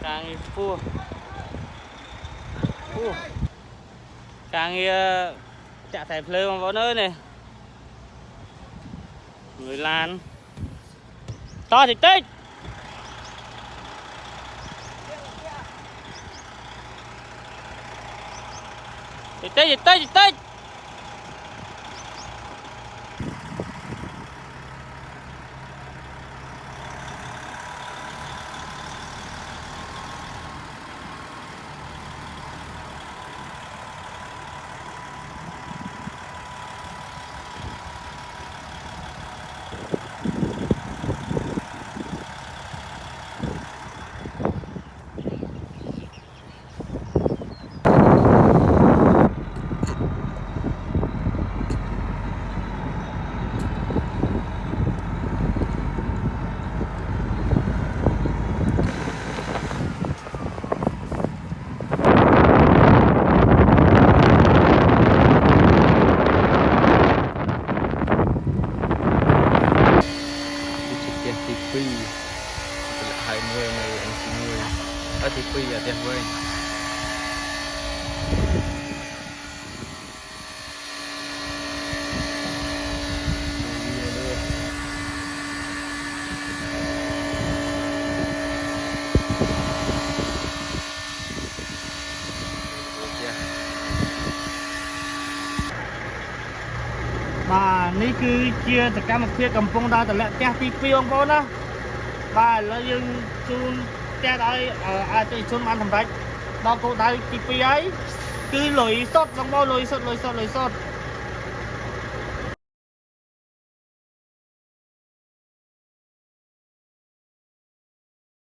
càng phua càng chạ thẻ phơi mà vào nơi này người lan to thì tích tích hai mươi này anh chín mươi ở thì quy ở tiền với bà ní cứ chia tất cả một phía cầm phong ra từ lệ cha tí phi ông bố đó bà là dương chun cha đây ai tôi chun ăn thầm đấy đó cô đây tí phi ấy cứ lùi sốt xong bao lùi sốt